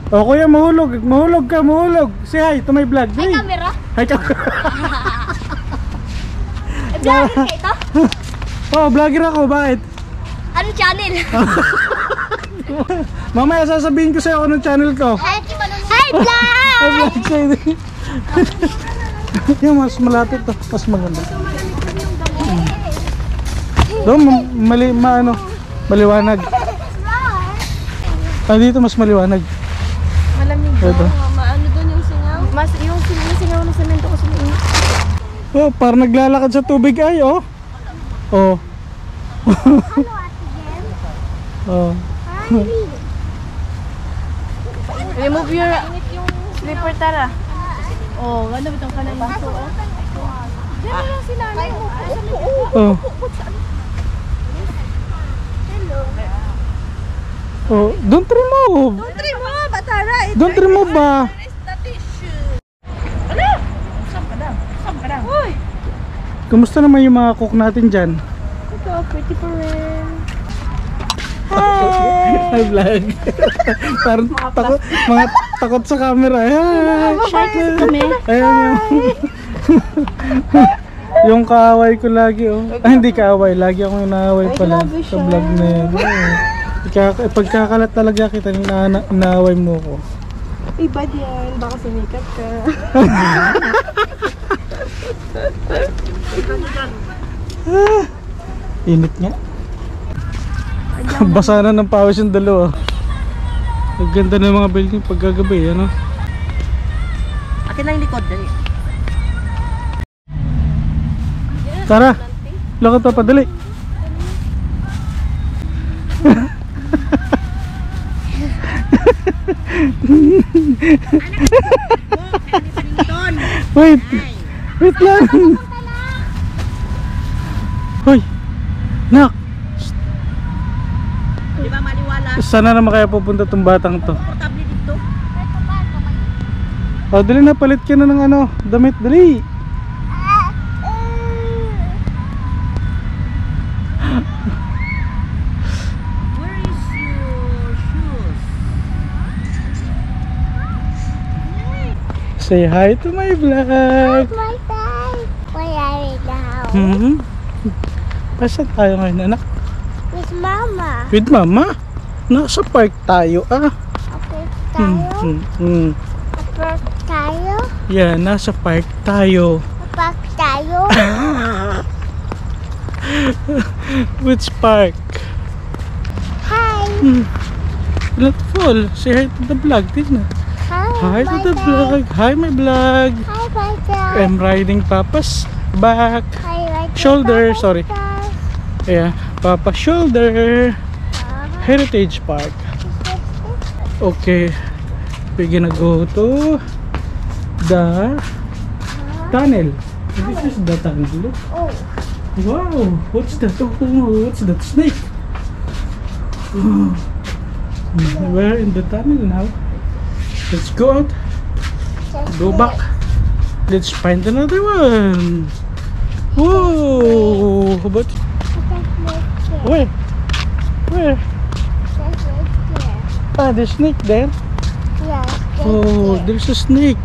O kuya, mahulog. Mahulog ka, mahulog. Say hi to my vlog. Hi, camera. Hi, camera. Vlogger ka ito? Oh, vlogger ako. Bakit? Anong channel? Mamaya sasabihin ko sa'yo anong channel ko. Hi, vlog! Hi, vlog sa'yo. Yung mas malapit to. Mas maganda. Doon, maliwanag. Dito mas maliwanag. Malamig doon. Maano doon yung singaw? Mas yung singaw ng semento kasi mainit. Oh, parang naglalakad sa tubig ay, oh. Oh. Oh. Remove your slipper, Tara. Oh, ano bitong ka na yung baso, oh. Diyan lang sila. Oh. Oh, don't remove. Don't remove, Tara. Don't remove ba? Ano? Saan ka na? Uy! Kumusta naman yung mga cook natin dyan? Ito, pretty pa rin. Hi, vlog. Parang takot sa camera. Shy kami. Ayan yung kaaway ko lagi, oh. Hindi kaaway, lagi akong inaaway pala sa vlog na yun. Pagkakalat talaga kita, inaaway mo ko. Iba yan, baka sumikat ka. Init nga. Basa na ng pawis yung dalawa. Ang ganda ng mga building pagkagabi, ano? Akin lang likod, dali. Tara, lakad pa, padali. Wait lang. Hoy, nak. Di ba maliwala? Sana naman kaya pupunta tong batang to. Komportable dito. Oh, dali na, palit ka na ng ano, damit, dali. Where is your shoes? Say hi to my vlog. My dad. Where are we now? Asan tayo ngayon, anak? With Mama. With mama? Nasa park tayo, ah. Okay, tayo. Park tayo. Yeah, nasa park tayo. Park tayo. Which park? Hi. Not full. Say hi to the vlog, tignan. Hi to my the dad. vlog. Hi, my vlog. Hi, my dad. I'm riding Papa's back. Hi, my Shoulder, dad. sorry. Yeah, Papa's shoulder. Heritage Park. Okay, we're gonna go to the tunnel. This is the tunnel. Look. Oh. Wow, what's that? Oh, what's that? Snake. Oh. We're in the tunnel now. Let's go out. Go back. Let's find another one. Whoa! But where? Where? Ah, there's snake there. Yes. Oh, there's a snake.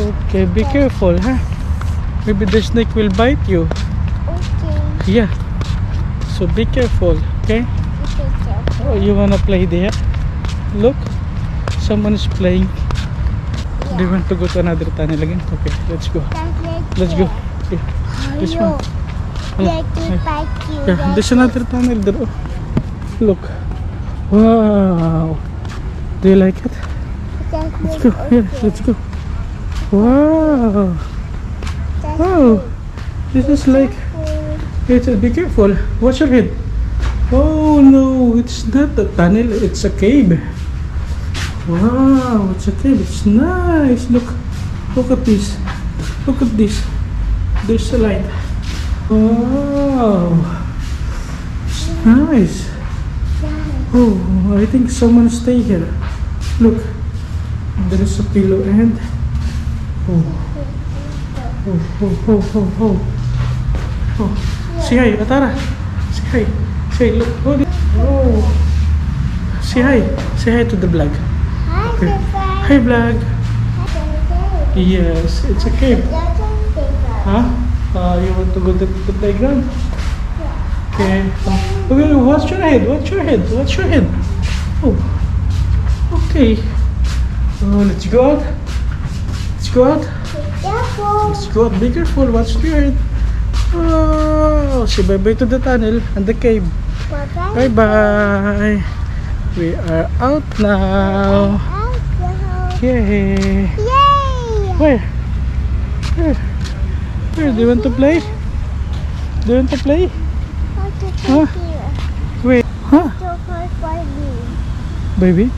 Okay, be careful, huh? Maybe the snake will bite you. Okay. Yeah. So be careful, okay? Oh, you wanna play there? Look, someone is playing. Do you want to go to another tunnel again? Okay, let's go. Let's go. Okay, this one. Yeah, there's another tunnel there. Oh, look. Wow. Do you like it? Let's go. Yeah, let's go. Wow. Wow. This is like. Be careful. Watch your head. Oh no, it's not a tunnel. It's a cave. Wow, it's a cave. It's nice. Look at this. Look at this. There's a light. Wow, it's nice. Oh, I think someone stay here. Look, there is a pillow and oh. Say hi, Atara. Say hi. Say look. Oh, say hi. Say hi to the vlog. Hi, Hi vlog. Yes, it's a cave. Huh? You want to go to the playground? Okay. Okay, watch your head. Watch your head. Watch your head. Oh. Okay. Oh, let's go out. Let's go out. Let's go out. Be careful. Watch your head. Oh, say bye-bye to the tunnel and the cave. Bye-bye. We are out now. Yay. Where? Where? Where? Do you want to play? Do you want to play? Huh? Wait. Huh? Baby?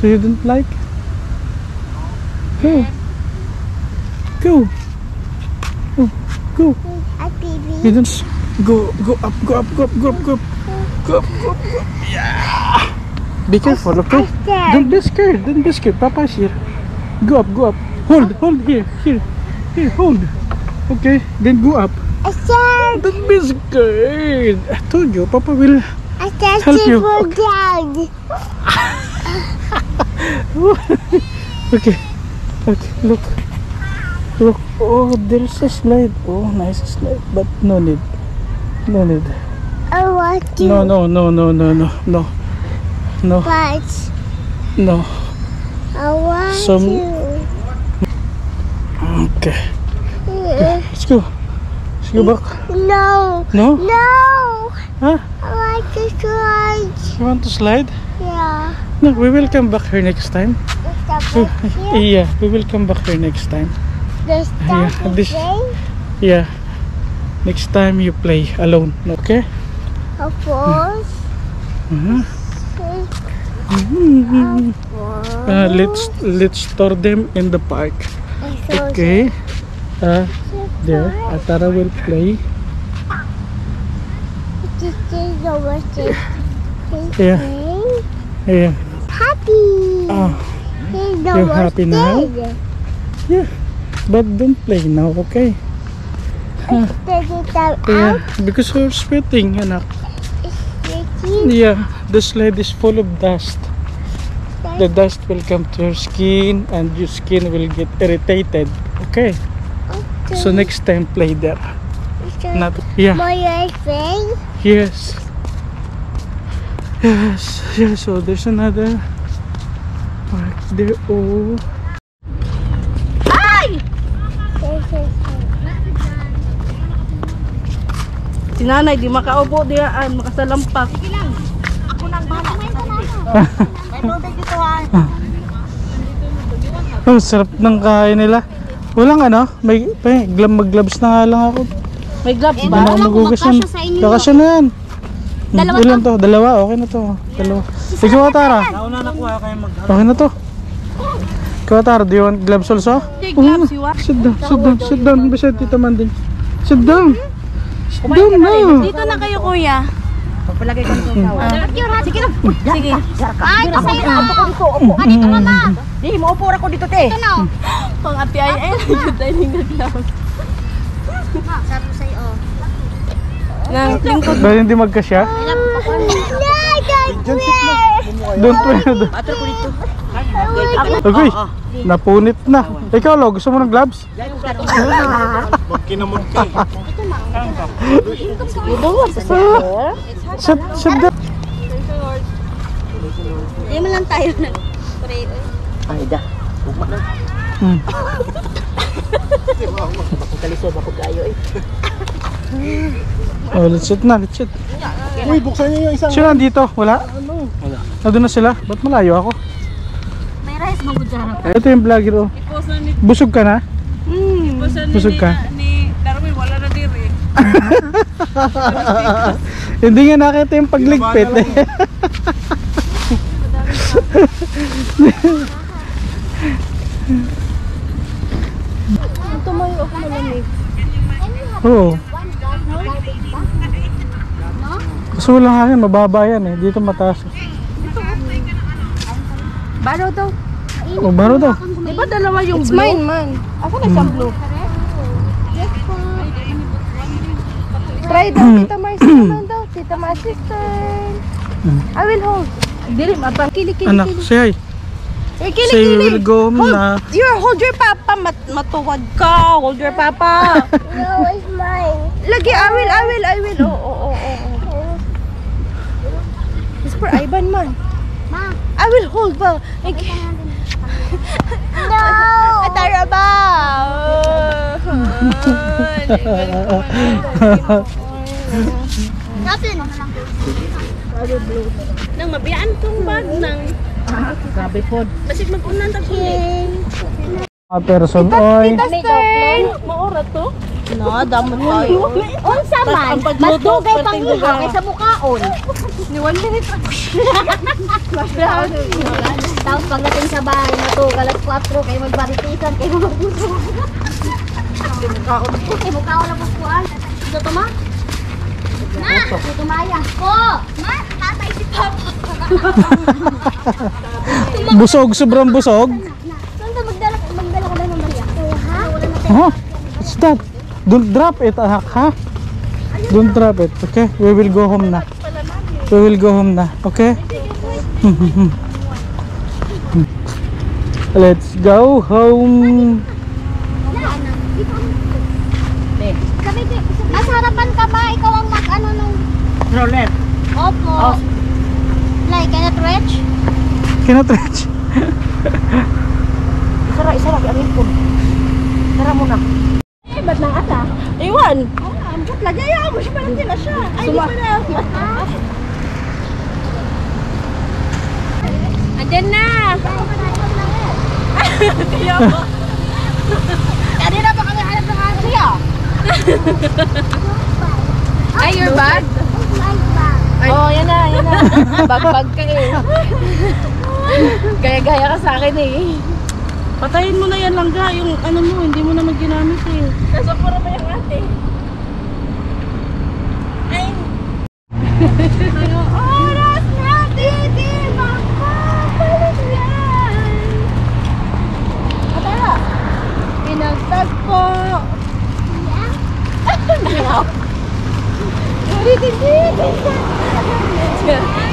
So you don't like? Go. Go. Oh, go. You don't go up, go up, go up, go up, go up. Go up, go up, go up. Yeah. Be careful, okay? Don't be scared. Don't be scared. Papa's here. Go up, go up. Hold here, here, here. Hold. Okay, then go up. Don't be scared. I told you, Papa will help you. Okay. Okay, look. Look. Oh, there's a slide. Oh, nice slide, but no need. No need. I want to. No, no, no, no, no, no, no. No. But No. I want Some- to. Okay. Let's go. Let's go back. No. No? No. Huh? I want to slide. You want to slide? Yeah. No, we will come back here next time. Yeah, we will come back here next time. The stuff this- is Yeah. Next time you play alone, okay? of course. Let's store them in the park. Okay. There. Atara will play. Yeah. Yeah. Happy. You're happy now? Yeah. But don't play now, okay? Yeah. Because you're sweating, anak. Yeah. The slide is full of dust. The dust will come to your skin and your skin will get irritated. Okay. So next time play there. Not yeah. My thing. Yes. Yes. Yeah. So there's another park there. Oh. Si nanay, di makaupo diyan, makasalampak. Sige lang. Ako nang bahala sa sarili. May tubig dito ha. Oh, sarap ng kain nila. Walang ano, may mag-gloves na nga lang ako. May gloves Hindi ba? na ako magugasan. Kakasya na yan. Dalawa Ilan to? Dalawa, okay na to. Dalawa. Ikaw, Atara. Okay na to. Ikaw, Atara, do you want gloves also? Take gloves, you want? Sit down, sit down, sit down. Beside Tita Manding. Sit down. Sit down na. Dito na kayo, kuya. Pagpalagay ko nito sa Sige lang. Sige. Ay, ito sa'yo na. Upo. Dito mama. Di, maupura ko dito, te. Ito na. Pang api ay good dining na gloves. Sabi ko sa'yo. Nang lingkod. Dahil hindi magkasya? Don't wear. Atar ko dito. Okay, napunit na. Ikaw, Lo, gusto mo ng gloves? Sit down. Hindi mo lang tayo na. Ay, da. Ugma na. Kalisod ako kayo eh. Oh, let's sit na, let's sit. Uy, buksan niyo yung isang... Sino nandito? Wala? Wala. Nandun na sila? Ba't malayo ako? May rice mo dyan. Ito yung vlogger, oh. Busog ka na? Busog ka? Ni Darwin, wala na diri. Hindi nga nakita yung pagligpit. Tumayo ako malamig. Oo. Gusto lang akin, mababa yan eh. Dito mataas. Baro daw. Oh, baro daw. Di ba dalawa yung blue? It's mine, man. Ako na isang blue. Try daw, Tita Marcy naman daw. Tita Marcy's turn. I will hold. Dili, matang. Kili. Anak, say hi. So we will go home na. Hold your papa. Matuwad ka. Hold your papa. No, it's mine. Lagi, I will. Oo. It's for Ivan man. Ma. I will hold ba. No. Tara ba? Kapin. Nang mabiyaan kong bag nang. Grabe po. Basig mag-unan tag-ulit. Person oy. Maura to? Na, damot tayo. Unsa man, mas dugay pang iha kaysa mukhaon. Ni 1 minute. Tapos pagdating sa bahay na to, alas 4, kayo magbaritisan, kayo magpuso. Kayo mukhaon na pupuan. Ito to, ma? Ma! Ito, Maya. Ko! Ma! Tatay si Papa. Busog, sobrang busog. Saan ka magdala ko lang ng Maria? Ha? Huh? What's that? Don't drop it, anak, ha? Don't drop it, okay? We will go home na. We will go home na, okay? Let's go home. Nasa harapan ka ba? Ikaw ang mag-ano nung... Roller. Opo. Like, cannot reach? Cannot reach. Isa lagi ang ipon. Tara muna. Ba't nang asa? Iwan. Ba't lagi? Ayaw mo siya. Parang sila siya. Ay, di pa na. Andyan na. Kaya ba? Kanina pa kami hanap ng Asia. Ay, your bag? Oh, yan na. Bag ka eh. Gaya-gaya ka sa akin eh. Patayin mo na yan lang ga, yung ano mo, hindi mo naman ginamit eh. Nasa pura ba yung ate? Ay! Oras na, titi! Makapalik yan! Atara! Pinagtagpo! Meow!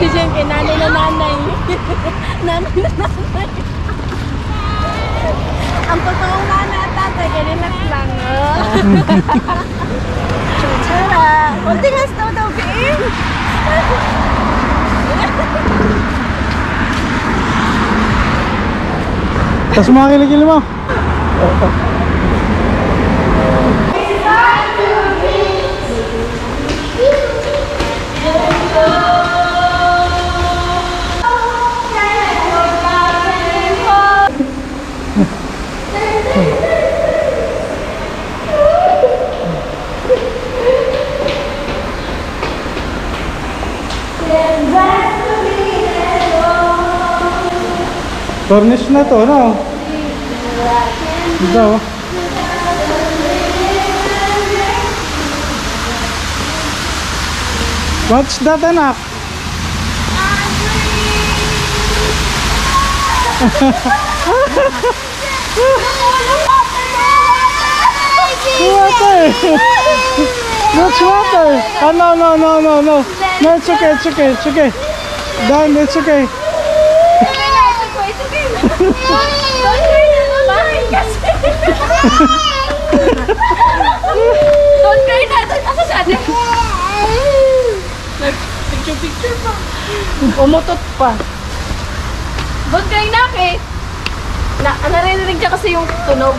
Si Jen, nanay na nanay. Nanay na nanay. Ang totoong nana at tatay, relax lang. Chuchara. Kunti nga daw, Bing. Tapos mga kilikili mo. Cornish na to, no? Ito. What's that, anak? Water! That's water! Oh, no. No, it's okay. Dan, it's okay. Don't cry na. Asa sa atin? Picture pa. Umutot pa. Don't cry na eh. Narinig niya kasi yung tunog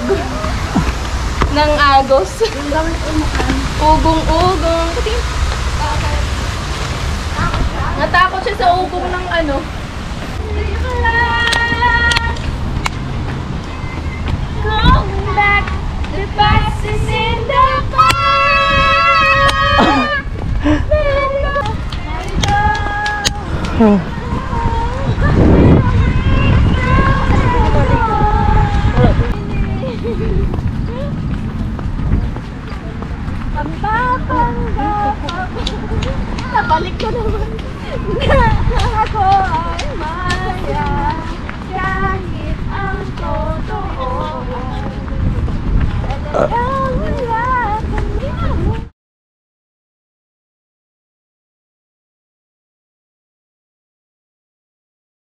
ng agos. Ugong-ugong. Natakot siya sa ugong ng ano. Come back, the past is in the past. Nabalik ko naman. Ako ay maya kahit ang totoo.